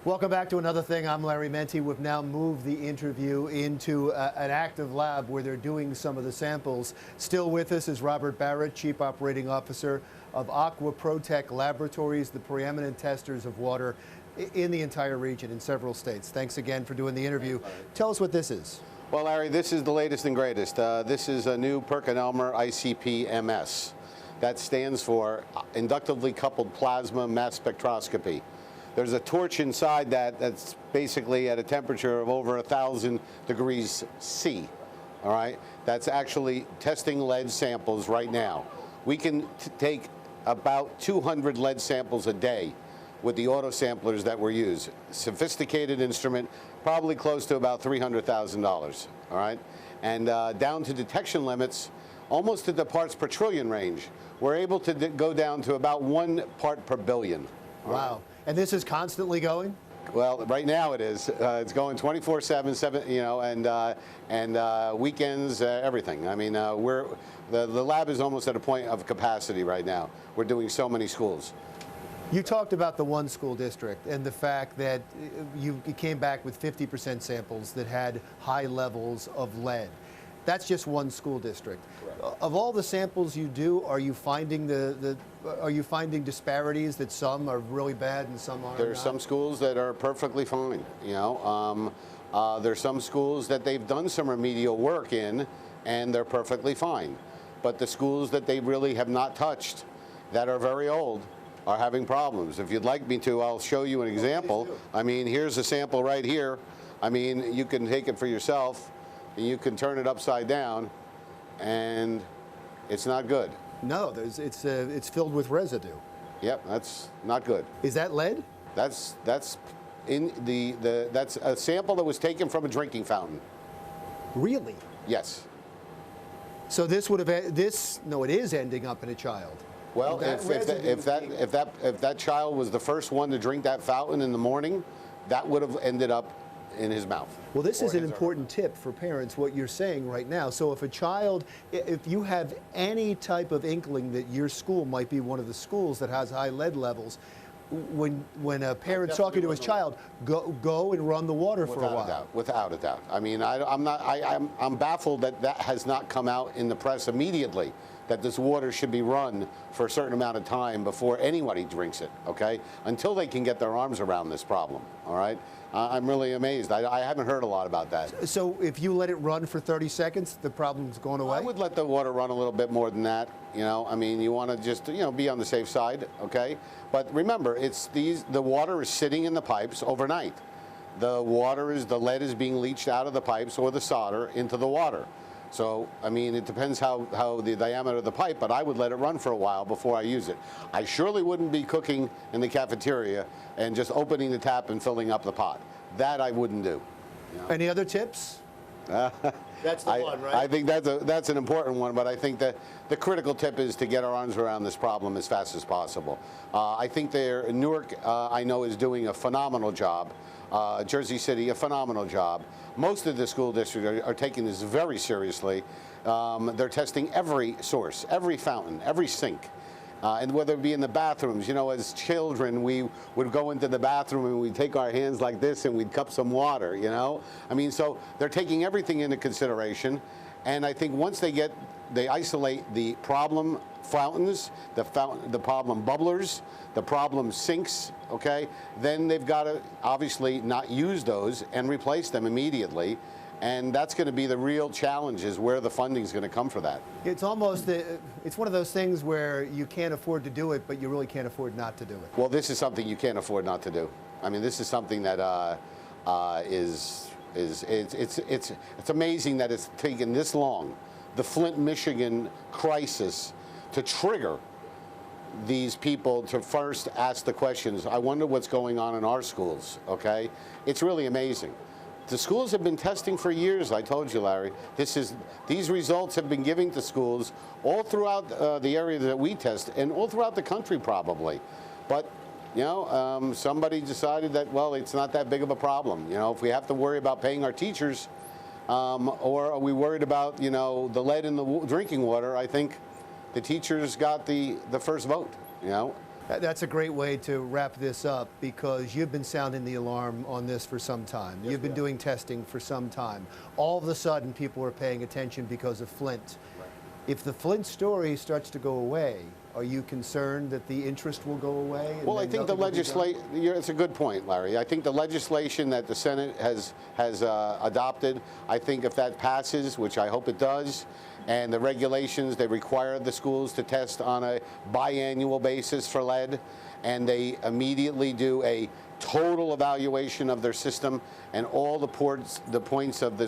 Welcome back to Another Thing. I'm Larry Menti. We've now moved the interview into an active lab where they're doing some of the samples. Still with us is Robert Barrett, Chief Operating Officer of Aqua Protec Laboratories, the preeminent testers of water in the entire region in several states. Thanks again for doing the interview. Tell us what this is. Well, Larry, this is the latest and greatest. This is a new PerkinElmer ICP-MS. That stands for Inductively Coupled Plasma Mass Spectroscopy. There's a torch inside that's basically at a temperature of over 1,000 degrees C, all right? That's actually testing lead samples right now. We can take about 200 lead samples a day with the auto samplers that we're using. Sophisticated instrument, probably close to about $300,000, all right? And down to detection limits, almost to the parts per trillion range. We're able to go down to about 1 part per billion. Wow. And this is constantly going? Well, right now it is. It's going 24/7, you know, and weekends, everything. I mean, the lab is almost at a point of capacity right now. We're doing so many schools. You talked about the one school district and the fact that you came back with 50% samples that had high levels of lead. That's just one school district. Correct. Of all the samples you do, are you finding disparities that some are really bad and some aren't? There's some schools that are perfectly fine. You know, there's some schools that they've done some remedial work in, and they're perfectly fine. But the schools that they really have not touched, that are very old, are having problems. If you'd like me to, I'll show you an example. I mean, here's a sample right here. I mean, you can take it for yourself. You can turn it upside down, and it's not good. No, it's filled with residue. Yep, that's not good. Is that lead? That's that's a sample that was taken from a drinking fountain. Really? Yes. So this would have no, it is ending up in a child. Well, if that child was the first one to drink that fountain in the morning, that would have ended up in his mouth. Well, this is an important tip for parents, what you're saying right now. So if a child, if you have any type of inkling that your school might be one of the schools that has high lead levels, when a parent's talking to his child, go and run the water for a while. Without a doubt. I mean, I'm baffled that that has not come out in the press immediately, that this water should be run for a certain amount of time before anybody drinks it, okay? Until they can get their arms around this problem, all right? I'm really amazed. I haven't heard a lot about that. So if you let it run for 30 seconds, the problem's going away? I would let the water run a little bit more than that, you know? I mean, you want to just, you know, be on the safe side, okay? But remember, the water is sitting in the pipes overnight. The lead is being leached out of the pipes or the solder into the water. So, I mean, it depends how the diameter of the pipe, but I would let it run for a while before I use it. I surely wouldn't be cooking in the cafeteria and just opening the tap and filling up the pot. That I wouldn't do. You know? Any other tips? That's the one, right? I think that's an important one, but I think that the critical tip is to get our arms around this problem as fast as possible. I think Newark, I know, is doing a phenomenal job. Jersey City, a phenomenal job. Most of the school districts are taking this very seriously. They're testing every source, every fountain, every sink. And whether it be in the bathrooms, you know, as children, we would go into the bathroom and we'd take our hands like this and we'd cup some water, you know? I mean, so they're taking everything into consideration. And I think once they isolate the problem fountains, the problem bubblers, the problem sinks, okay, then they've got to obviously not use those and replace them immediately. And that's going to be the real challenge, is where the funding is going to come for that. It's almost, it's one of those things where you can't afford to do it, but you really can't afford not to do it. Well, this is something you can't afford not to do. I mean, this is something that it's amazing that it's taken this long, the Flint, Michigan crisis, to trigger these people to first ask the questions. I wonder what's going on in our schools, okay? It's really amazing. The schools have been testing for years, I told you, Larry. These results have been given to schools all throughout the area that we test, and all throughout the country probably. But, you know, somebody decided that, well, it's not that big of a problem. You know, if we have to worry about paying our teachers, or are we worried about, you know, the lead in the drinking water, I think the teachers got the first vote, you know. That's a great way to wrap this up, because you've been sounding the alarm on this for some time. Yes, you've been doing testing for some time. All of a sudden, people are paying attention because of Flint. Right. If the Flint story starts to go away, are you concerned that the interest will go away? Well, I think the legislation, it's a good point, Larry. I think the legislation that the Senate has adopted, I think if that passes, which I hope it does, and the regulations, they require the schools to test on a biannual basis for lead, and they immediately do a total evaluation of their system and all the points of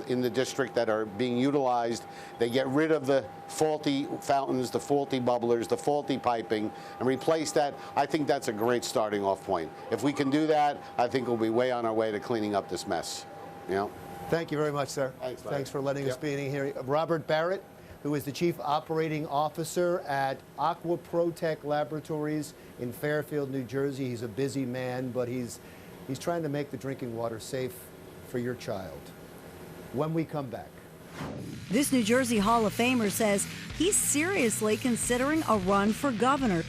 in the district that are being utilized. They get rid of the faulty fountains, the faulty bubblers, the faulty piping, and replace that. I think that's a great starting off point. If we can do that, I think we'll be way on our way to cleaning up this mess. You know? Thank you very much, sir. Thanks, Larry. Thanks for letting us be in here. Robert Barrett, who is the Chief Operating Officer at Aqua Laboratories in Fairfield, New Jersey. He's a busy man, but he's trying to make the drinking water safe for your child. When we come back. This New Jersey Hall of Famer says he's seriously considering a run for governor.